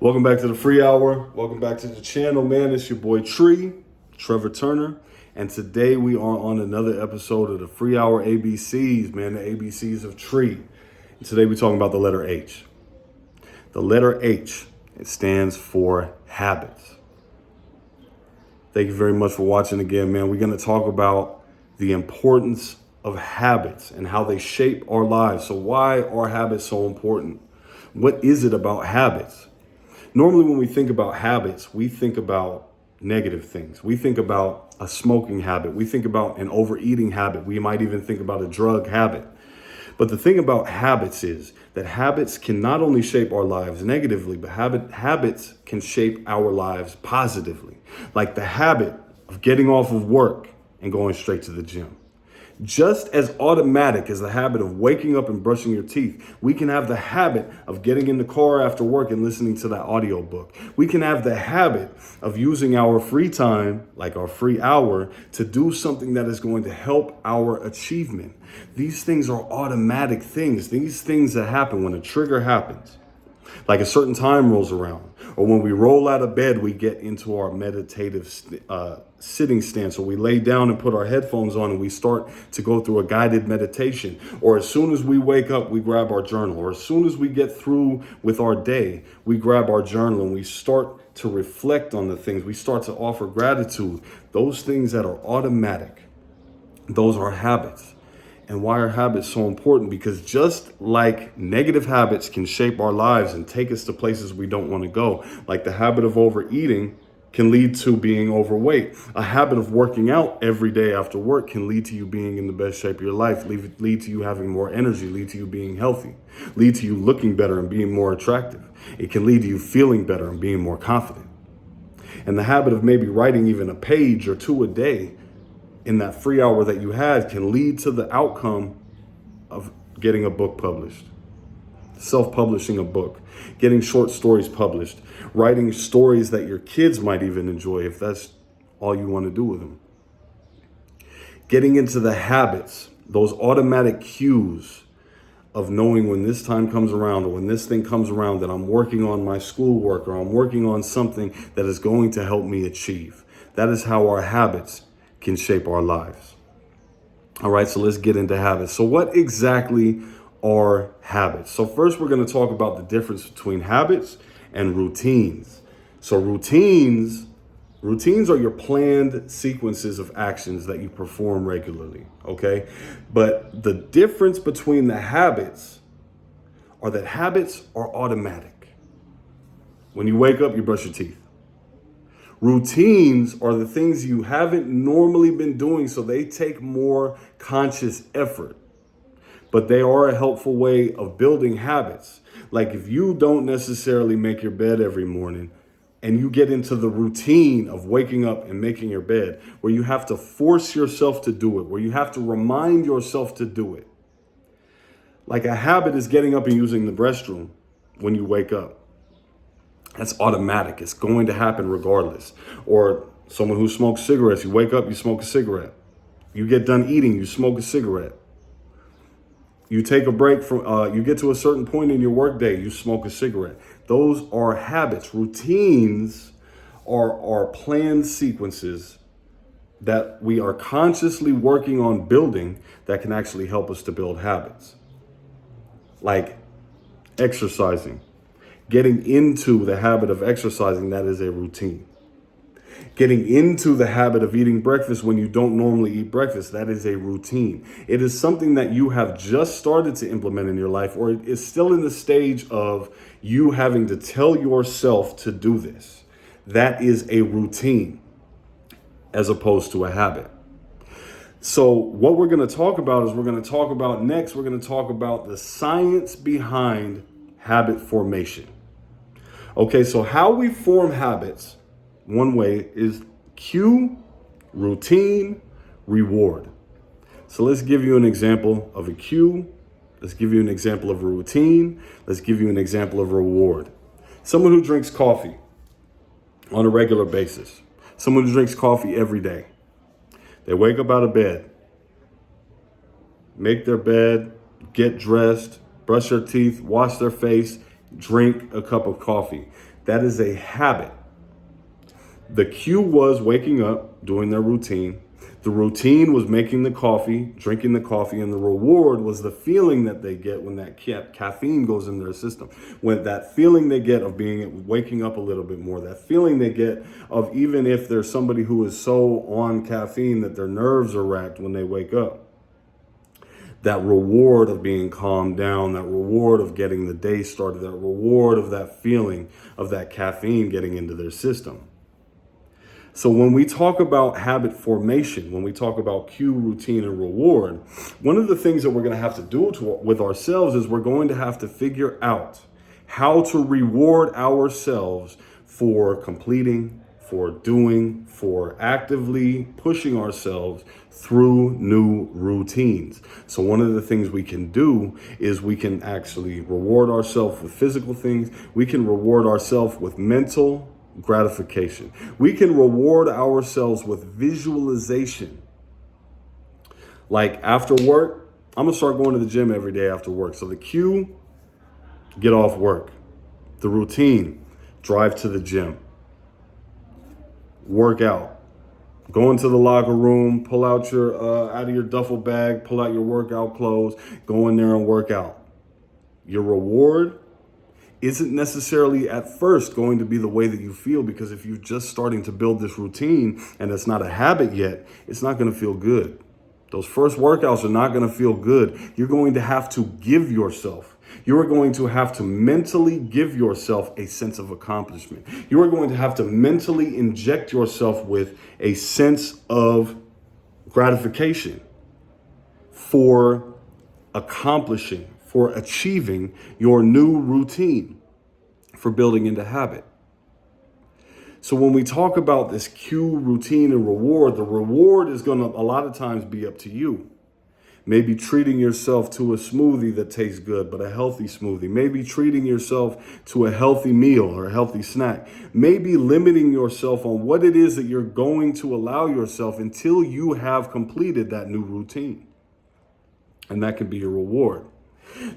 Welcome back to the free hour. Welcome back to the channel, man. It's your boy Trevor Turner. And today we are on another episode of the free hour ABCs, man, the ABCs of tree. And today we're talking about the letter H. The letter H, it stands for habits. Thank you very much for watching again, man. We're going to talk about the importance of habits and how they shape our lives. So why are habits so important? What is it about habits? Normally, when we think about habits, we think about negative things. We think about a smoking habit. We think about an overeating habit. We might even think about a drug habit. But the thing about habits is that habits can not only shape our lives negatively, but habits can shape our lives positively. Like the habit of getting off of work and going straight to the gym. Just as automatic as the habit of waking up and brushing your teeth, we can have the habit of getting in the car after work and listening to that audiobook. We can have the habit of using our free time, like our free hour, to do something that is going to help our achievement. These things are automatic things. These things that happen when a trigger happens, like a certain time rolls around, or when we roll out of bed, we get into our meditative sitting stance, or we lay down and put our headphones on and we start to go through a guided meditation. Or as soon as we wake up, we grab our journal. Or as soon as we get through with our day, we grab our journal and we start to reflect on the things. We start to offer gratitude. Those things that are automatic, those are habits. And why are habits so important? Because just like negative habits can shape our lives and take us to places we don't want to go, like the habit of overeating can lead to being overweight. A habit of working out every day after work can lead to you being in the best shape of your life, lead to you having more energy, lead to you being healthy, lead to you looking better and being more attractive. It can lead to you feeling better and being more confident. And the habit of maybe writing even a page or two a day in that free hour that you had can lead to the outcome of getting a book published, self-publishing a book, getting short stories published, writing stories that your kids might even enjoy if that's all you want to do with them. Getting into the habits, those automatic cues of knowing when this time comes around or when this thing comes around that I'm working on my schoolwork or I'm working on something that is going to help me achieve. That is how our habits can shape our lives. All right, so let's get into habits. So what exactly are habits? So first we're going to talk about the difference between habits and routines. So routines are your planned sequences of actions that you perform regularly, okay? But the difference between the habits are that habits are automatic. When you wake up, you brush your teeth. Routines are the things you haven't normally been doing, so they take more conscious effort. But they are a helpful way of building habits. Like if you don't necessarily make your bed every morning and you get into the routine of waking up and making your bed, where you have to force yourself to do it, where you have to remind yourself to do it. Like a habit is getting up and using the restroom when you wake up. That's automatic. It's going to happen regardless. Or someone who smokes cigarettes, you wake up, you smoke a cigarette. You get done eating, you smoke a cigarette. You take a break from, you get to a certain point in your workday, you smoke a cigarette. Those are habits. Routines are planned sequences that we are consciously working on building that can actually help us to build habits. Like exercising. Getting into the habit of exercising, that is a routine. Getting into the habit of eating breakfast when you don't normally eat breakfast, that is a routine. It is something that you have just started to implement in your life, or it is still in the stage of you having to tell yourself to do this. That is a routine as opposed to a habit. So what we're going to talk about is we're going to talk about the science behind habit formation. Okay, so how we form habits, one way is cue, routine, reward. So let's give you an example of a cue. Let's give you an example of a routine. Let's give you an example of a reward. Someone who drinks coffee on a regular basis. Someone who drinks coffee every day. They wake up out of bed, make their bed, get dressed, brush their teeth, wash their face, drink a cup of coffee. That is a habit. The cue was waking up, doing their routine. The routine was making the coffee, drinking the coffee, and the reward was the feeling that they get when that caffeine goes in their system. When that feeling they get of waking up a little bit more, that feeling they get of, even if there's somebody who is so on caffeine that their nerves are racked when they wake up, that reward of being calmed down, that reward of getting the day started, that reward of that feeling of that caffeine getting into their system. So when we talk about habit formation, when we talk about cue, routine, and reward, one of the things that we're going to have to do with ourselves is we're going to have to figure out how to reward ourselves for completing, for doing, for actively pushing ourselves through new routines. So one of the things we can do is we can actually reward ourselves with physical things. We can reward ourselves with mental gratification. We can reward ourselves with visualization. Like after work, I'm gonna start going to the gym every day after work. So the cue, get off work. The routine, drive to the gym. Work out. Go into the locker room, pull out out of your duffel bag, pull out your workout clothes, go in there and work out. Your reward isn't necessarily at first going to be the way that you feel, because if you're just starting to build this routine and it's not a habit yet, it's not going to feel good. Those first workouts are not going to feel good. You're going to have to give yourself. You are going to have to mentally give yourself a sense of accomplishment. You are going to have to mentally inject yourself with a sense of gratification for accomplishing, for achieving your new routine, for building into habit. So when we talk about this cue, routine, and reward, the reward is going to a lot of times be up to you. Maybe treating yourself to a smoothie that tastes good, but a healthy smoothie. Maybe treating yourself to a healthy meal or a healthy snack. Maybe limiting yourself on what it is that you're going to allow yourself until you have completed that new routine. And that can be your reward.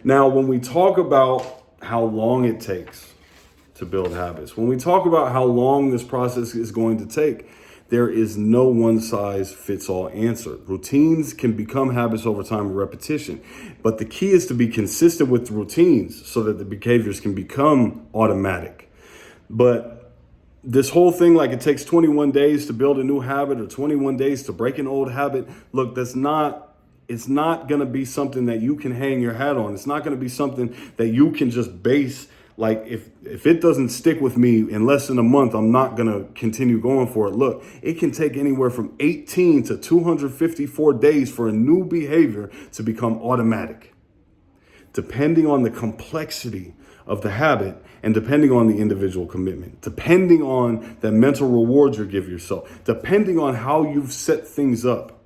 Now, when we talk about how long it takes to build habits, when we talk about how long this process is going to take, there is no one size fits all answer. Routines can become habits over time with repetition, but the key is to be consistent with the routines so that the behaviors can become automatic. But this whole thing, like it takes 21 days to build a new habit or 21 days to break an old habit, look, it's not going to be something that you can hang your hat on. It's not going to be something that you can just base. Like if it doesn't stick with me in less than a month, I'm not going to continue going for it. Look, it can take anywhere from 18 to 254 days for a new behavior to become automatic, depending on the complexity of the habit and depending on the individual commitment, depending on the mental rewards you give yourself, depending on how you've set things up,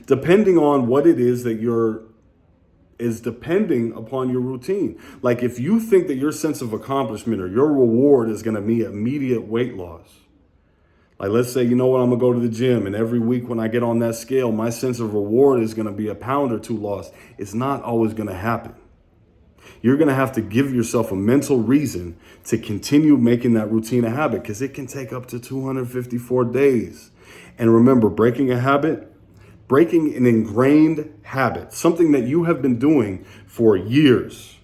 depending on what it is that is depending upon your routine. Like if you think that your sense of accomplishment or your reward is going to be immediate weight loss. Like let's say, you know what, I'm going to go to the gym and every week when I get on that scale, my sense of reward is going to be a pound or two lost. It's not always going to happen. You're going to have to give yourself a mental reason to continue making that routine a habit, because it can take up to 254 days. And remember, breaking an ingrained habit, something that you have been doing for years,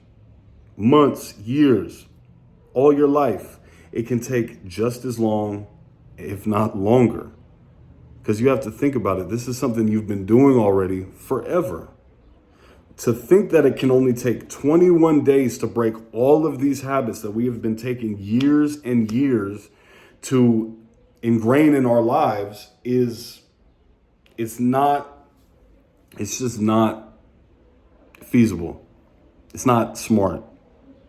months, years, all your life, it can take just as long, if not longer. Because you have to think about it. This is something you've been doing already forever. To think that it can only take 21 days to break all of these habits that we have been taking years and years to ingrain in our lives it's just not feasible. It's not smart.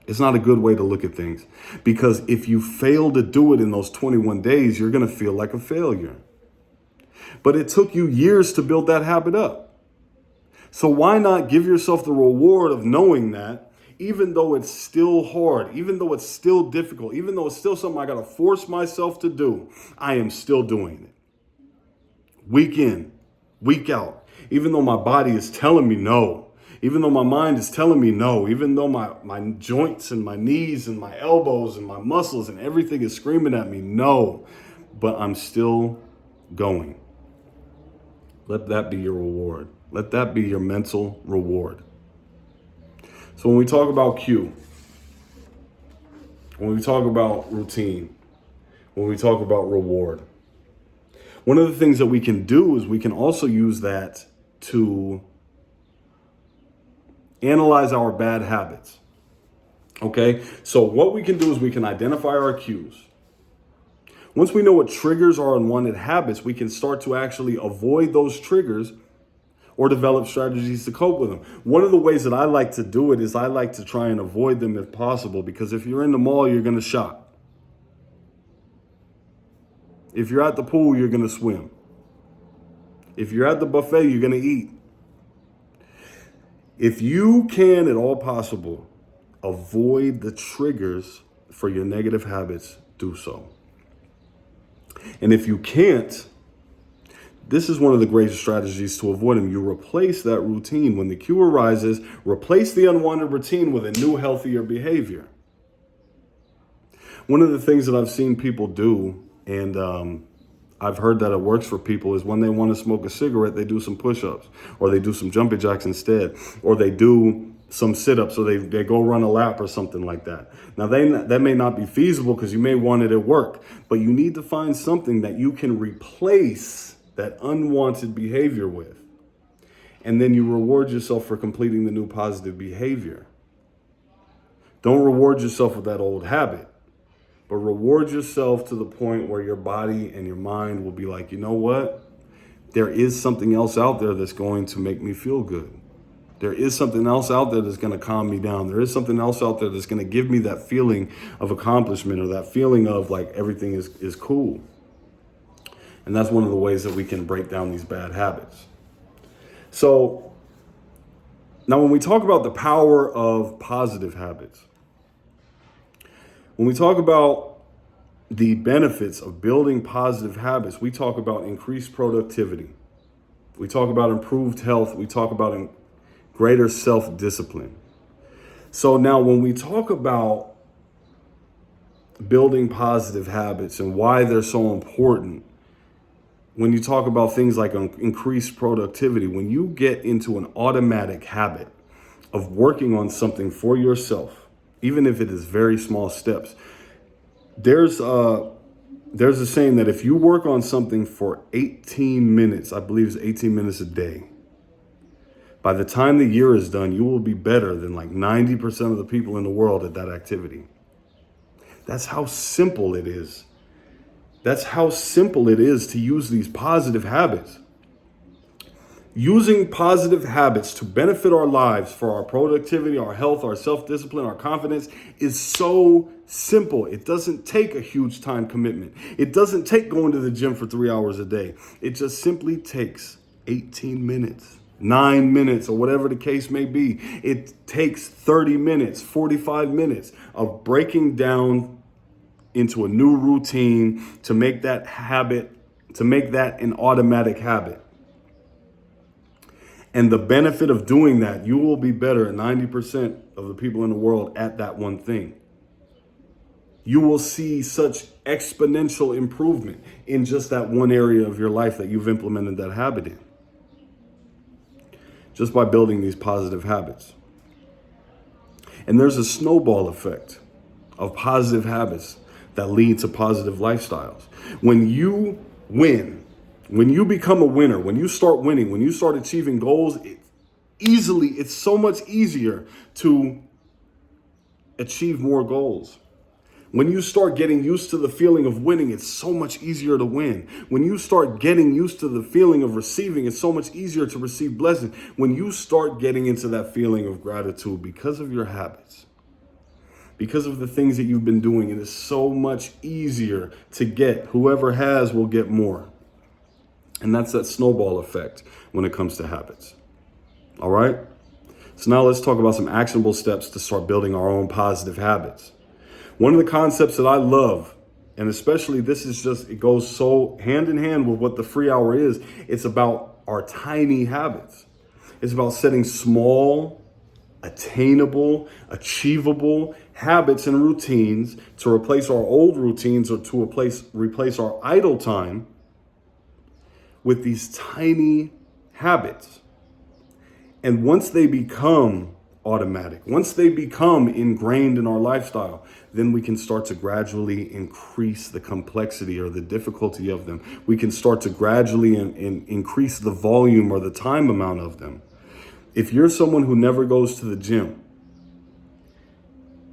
It's not a good way to look at things, because if you fail to do it in those 21 days, you're going to feel like a failure. But it took you years to build that habit up. So why not give yourself the reward of knowing that even though it's still hard, even though it's still difficult, even though it's still something I got to force myself to do, I am still doing it. Week in, week out, even though my body is telling me no, Even though my mind is telling me no, even though my joints and my knees and my elbows and my muscles and everything is screaming at me no, but I'm still going. Let that be your reward. Let that be your mental reward. So when we talk about cue, when we talk about routine, when we talk about reward, one of the things that we can do is we can also use that to analyze our bad habits. Okay, so what we can do is we can identify our cues. Once we know what triggers are unwanted habits, we can start to actually avoid those triggers or develop strategies to cope with them. One of the ways that I like to do it is I like to try and avoid them if possible, because if you're in the mall, you're going to shop. If you're at the pool, you're going to swim. If you're at the buffet, you're going to eat. If you can, at all possible, avoid the triggers for your negative habits, do so. And if you can't, this is one of the greatest strategies to avoid them. You replace that routine. When the cue arises, replace the unwanted routine with a new, healthier behavior. One of the things that I've seen people do, and I've heard that it works for people, is when they want to smoke a cigarette, they do some push-ups, or they do some jumping jacks instead, or they do some sit-ups, or they go run a lap or something like that. Now, that may not be feasible because you may want it at work, but you need to find something that you can replace that unwanted behavior with. And then you reward yourself for completing the new positive behavior. Don't reward yourself with that old habit, but reward yourself to the point where your body and your mind will be like, you know what? There is something else out there that's going to make me feel good. There is something else out there that's going to calm me down. There is something else out there that's going to give me that feeling of accomplishment, or that feeling of like everything is cool. And that's one of the ways that we can break down these bad habits. So now when we talk about the power of positive habits, when we talk about the benefits of building positive habits, we talk about increased productivity. We talk about improved health. We talk about greater self-discipline. So now when we talk about building positive habits and why they're so important, when you talk about things like increased productivity, when you get into an automatic habit of working on something for yourself, even if it is very small steps, there's a saying that if you work on something for 18 minutes, I believe it's 18 minutes a day, by the time the year is done, you will be better than like 90% of the people in the world at that activity. That's how simple it is. That's how simple it is to use these positive habits. Using positive habits to benefit our lives for our productivity, our health, our self-discipline, our confidence is so simple. It doesn't take a huge time commitment. It doesn't take going to the gym for 3 hours a day. It just simply takes 18 minutes, 9 minutes, or whatever the case may be. It takes 30 minutes, 45 minutes of breaking down into a new routine to make that habit, to make that an automatic habit. And the benefit of doing that, you will be better at 90% of the people in the world at that one thing. You will see such exponential improvement in just that one area of your life that you've implemented that habit in, just by building these positive habits. And there's a snowball effect of positive habits that lead to positive lifestyles. When you win, when you become a winner, when you start winning, when you start achieving goals, it's so much easier to achieve more goals. When you start getting used to the feeling of winning, it's so much easier to win. When you start getting used to the feeling of receiving, it's so much easier to receive blessings. When you start getting into that feeling of gratitude because of your habits, because of the things that you've been doing, it is so much easier to get. Whoever has will get more. And that's that snowball effect when it comes to habits. All right? So now let's talk about some actionable steps to start building our own positive habits. One of the concepts that I love, and especially it goes so hand in hand with what the free hour is, it's about our tiny habits. It's about setting small, attainable, achievable habits and routines to replace our old routines or to replace our idle time with these tiny habits. And once they become automatic, once they become ingrained in our lifestyle, then we can start to gradually increase the complexity or the difficulty of them. We can start to gradually increase the volume or the time amount of them. If you're someone who never goes to the gym,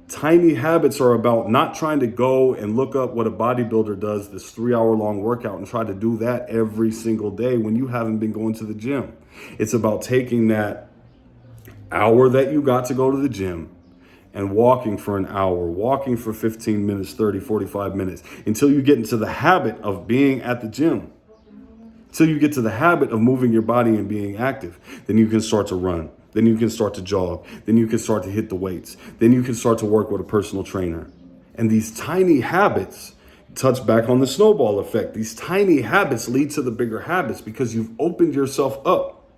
tiny habits are about not trying to go and look up what a bodybuilder does, this 3-hour-long workout, and try to do that every single day when you haven't been going to the gym. It's about taking that hour that you got to go to the gym and walking for an hour, walking for 15 minutes, 30, 45 minutes, until you get into the habit of being at the gym. Until you get to the habit of moving your body and being active. Then you can start to run. Then you can start to jog. Then you can start to hit the weights. Then you can start to work with a personal trainer. And these tiny habits touch back on the snowball effect. These tiny habits lead to the bigger habits because you've opened yourself up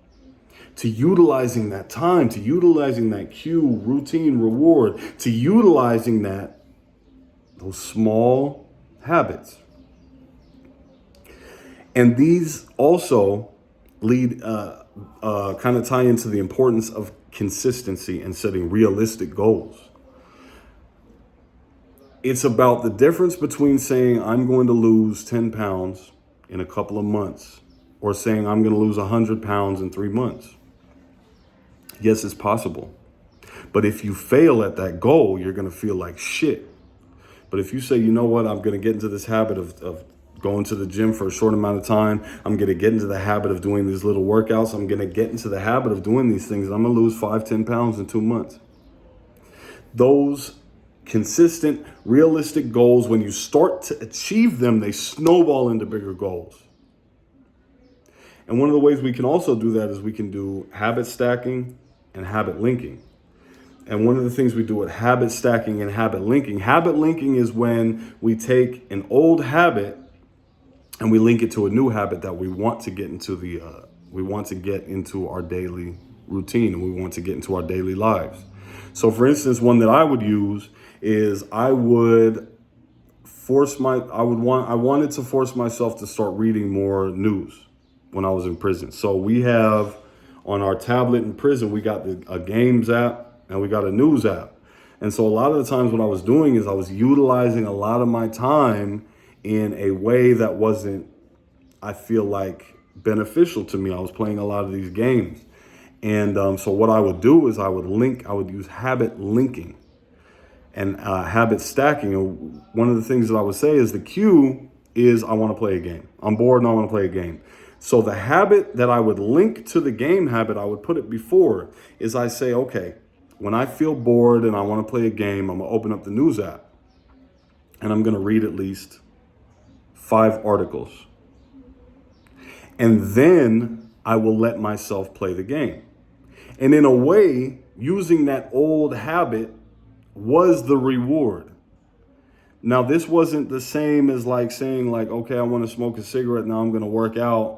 to utilizing that time, to utilizing that cue, routine, reward, to utilizing those small habits. And these also lead, kind of tie into the importance of consistency and setting realistic goals. It's about the difference between saying I'm going to lose 10 pounds in a couple of months or saying I'm going to lose 100 pounds in 3 months. Yes, it's possible. But if you fail at that goal, you're going to feel like shit. But if you say, you know what, I'm going to get into this habit of going to the gym for a short amount of time. I'm going to get into the habit of doing these little workouts. I'm going to get into the habit of doing these things. I'm going to lose 5-10 pounds in 2 months. Those consistent, realistic goals, when you start to achieve them, they snowball into bigger goals. And one of the ways we can also do that is we can do habit stacking and habit linking. And one of the things we do with habit stacking and habit linking is when we take an old habit and we link it to a new habit that we want to get into our daily routine, and we want to get into our daily lives. So for instance, one that I would use is I wanted to force myself to start reading more news when I was in prison. So we have on our tablet in prison, we got a games app and we got a news app. And so a lot of the times what I was doing is I was utilizing a lot of my time in a way that wasn't, I feel like, beneficial to me. I was playing a lot of these games. And so what I would do is I would use habit linking and habit stacking. And one of the things that I would say is the cue is I want to play a game. I'm bored and I want to play a game. So the habit that I would link to the game habit, I would put it before, is I say, okay, when I feel bored and I want to play a game, I'm going to open up the news app and I'm going to read at least 5 articles. And then I will let myself play the game. And in a way, using that old habit was the reward. Now, this wasn't the same as like saying like, okay, I want to smoke a cigarette. Now I'm going to work out.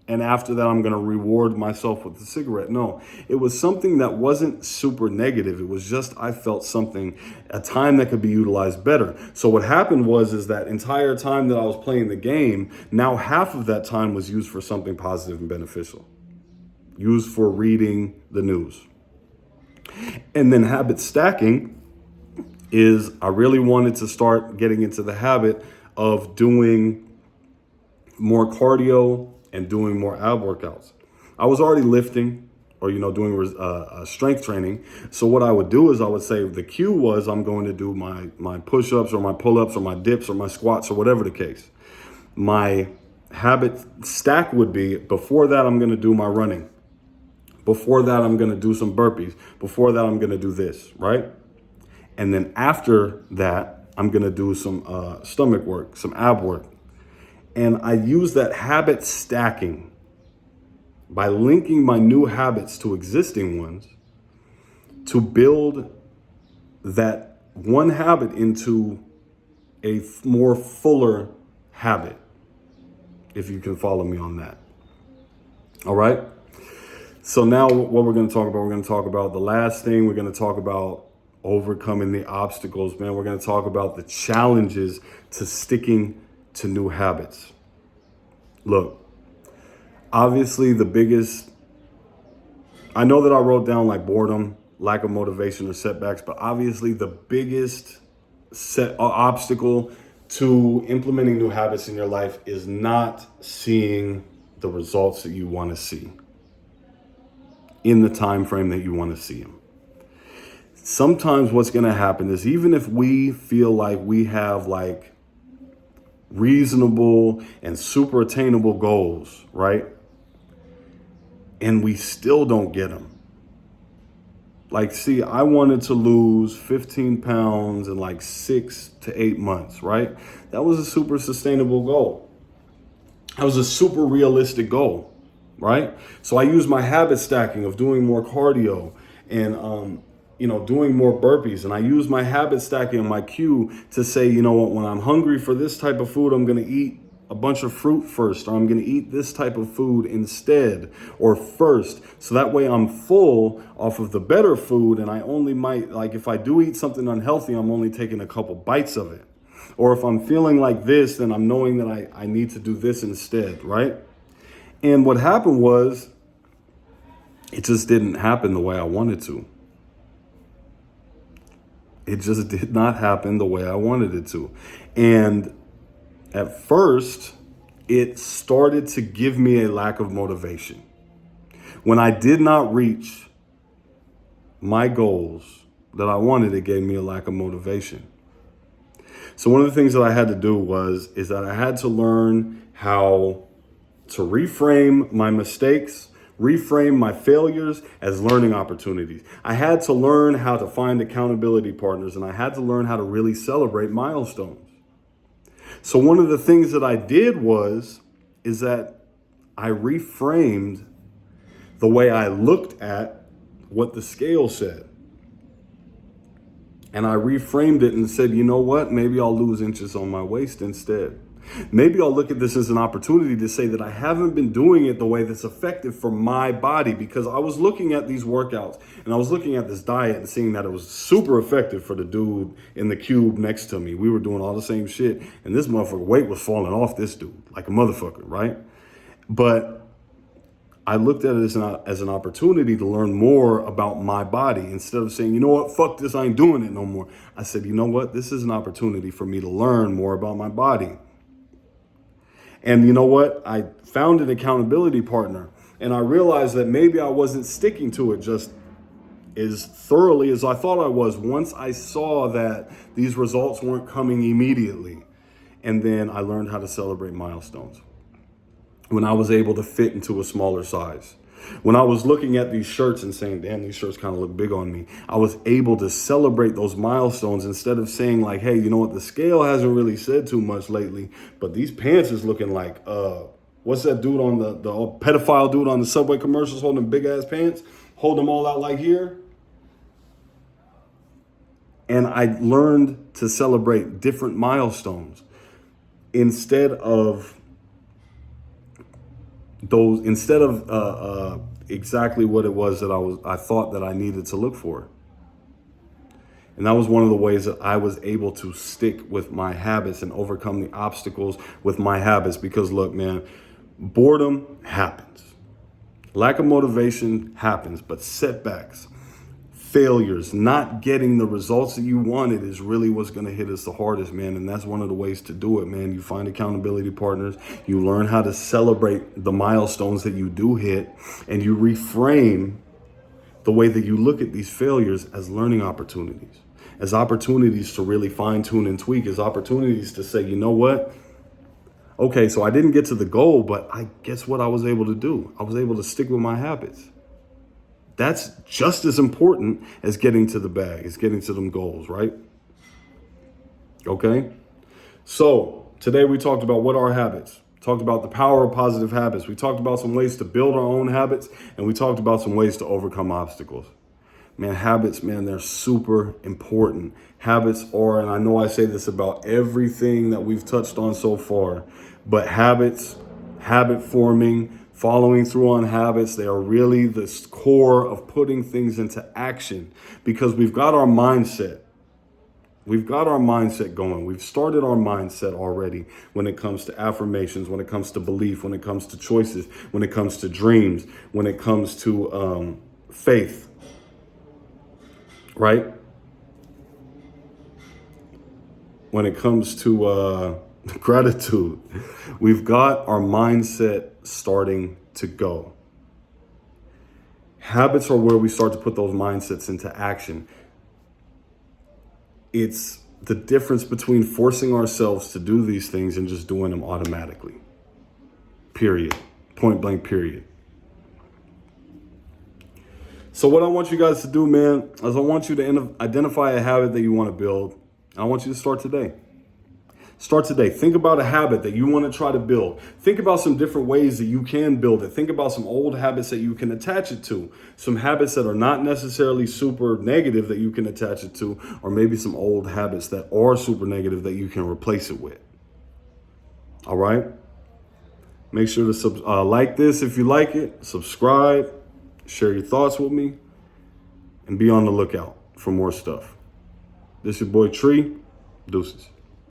And after that, I'm going to reward myself with the cigarette. No, it was something that wasn't super negative. It was just, I felt a time that could be utilized better. So what happened is that entire time that I was playing the game, now half of that time was used for something positive and beneficial, used for reading the news. And then habit stacking is I really wanted to start getting into the habit of doing more cardio and doing more ab workouts. I was already lifting or, doing strength training. So what I would do is I would say the cue was I'm going to do my push-ups or my pull-ups or my dips or my squats or whatever the case. My habit stack would be before that, I'm going to do my running. Before that, I'm going to do some burpees. Before that, I'm going to do this, right? And then after that, I'm going to do some stomach work, some ab work. And I use that habit stacking by linking my new habits to existing ones to build that one habit into a more fuller habit, if you can follow me on that. All right. So now what we're going to talk about the last thing. We're going to talk about overcoming the obstacles, man. We're going to talk about the challenges to sticking to new habits. Look, obviously I know that I wrote down like boredom, lack of motivation, or setbacks, but obviously the biggest obstacle to implementing new habits in your life is not seeing the results that you want to see in the time frame that you want to see them. Sometimes what's going to happen is, even if we feel like we have like reasonable and super attainable goals, right? And we still don't get them. Like, see, I wanted to lose 15 pounds in like 6 to 8 months, right? That was a super sustainable goal. That was a super realistic goal, right? So I used my habit stacking of doing more cardio and, doing more burpees. And I use my habit stacking and my cue to say, you know what, when I'm hungry for this type of food, I'm going to eat a bunch of fruit first, or I'm going to eat this type of food instead or first. So that way I'm full off of the better food. And I only might, like, if I do eat something unhealthy, I'm only taking a couple bites of it. Or if I'm feeling like this, then I'm knowing that I need to do this instead, right? And what happened was, it just didn't happen the way I wanted to. It just did not happen the way I wanted it to. And at first, it started to give me a lack of motivation. When I did not reach my goals that I wanted, it gave me a lack of motivation. So one of the things that I had to do is that I had to learn how to reframe my mistakes, reframe my failures as learning opportunities. I had to learn how to find accountability partners, and I had to learn how to really celebrate milestones. So one of the things that I did is that I reframed the way I looked at what the scale said. And I reframed it and said, you know what? Maybe I'll lose inches on my waist instead. Maybe I'll look at this as an opportunity to say that I haven't been doing it the way that's effective for my body, because I was looking at these workouts and I was looking at this diet and seeing that it was super effective for the dude in the cube next to me. We were doing all the same shit, and this motherfucker weight was falling off this dude like a motherfucker, right? But I looked at it as an opportunity to learn more about my body. Instead of saying, you know what, fuck this, I ain't doing it no more. I said, you know what, this is an opportunity for me to learn more about my body. And you know what, I found an accountability partner, and I realized that maybe I wasn't sticking to it just as thoroughly as I thought I was once I saw that these results weren't coming immediately. And then I learned how to celebrate milestones. When I was able to fit into a smaller size. When I was looking at these shirts and saying, damn, these shirts kind of look big on me, I was able to celebrate those milestones instead of saying like, hey, you know what, the scale hasn't really said too much lately, but these pants is looking like, what's that dude on the pedophile dude on the Subway commercials holding big ass pants, hold them all out like here. And I learned to celebrate different milestones instead of exactly what it was that I thought that I needed to look for. And that was one of the ways that I was able to stick with my habits and overcome the obstacles with my habits. Because look, man, boredom happens. Lack of motivation happens, but setbacks, failures, not getting the results that you wanted is really what's going to hit us the hardest, man. And that's one of the ways to do it, man. You find accountability partners, you learn how to celebrate the milestones that you do hit, and you reframe the way that you look at these failures as learning opportunities, as opportunities to really fine tune and tweak, as opportunities to say, you know what? Okay, so I didn't get to the goal, but I guess what I was able to do? I was able to stick with my habits. That's just as important as getting to the bag, as getting to them goals, right? Okay. So today we talked about what are habits, talked about the power of positive habits. We talked about some ways to build our own habits, and we talked about some ways to overcome obstacles. Man, habits, man, they're super important. Habits are, and I know I say this about everything that we've touched on so far, but habit forming, Following through on habits, they are really the core of putting things into action, because we've got our mindset. We've got our mindset going. We've started our mindset already when it comes to affirmations, when it comes to belief, when it comes to choices, when it comes to dreams, when it comes to faith, right? When it comes to gratitude, we've got our mindset starting to go. Habits are where we start to put those mindsets into action. It's the difference between forcing ourselves to do these things and just doing them automatically. Period. Point blank, period. So what I want you guys to do, man, is I want you to identify a habit that you want to build. I want you to start today. Start today. Think about a habit that you want to try to build. Think about some different ways that you can build it. Think about some old habits that you can attach it to. Some habits that are not necessarily super negative that you can attach it to, or maybe some old habits that are super negative that you can replace it with. All right? Make sure to like this if you like it. Subscribe. Share your thoughts with me. And be on the lookout for more stuff. This your boy Tree. Deuces.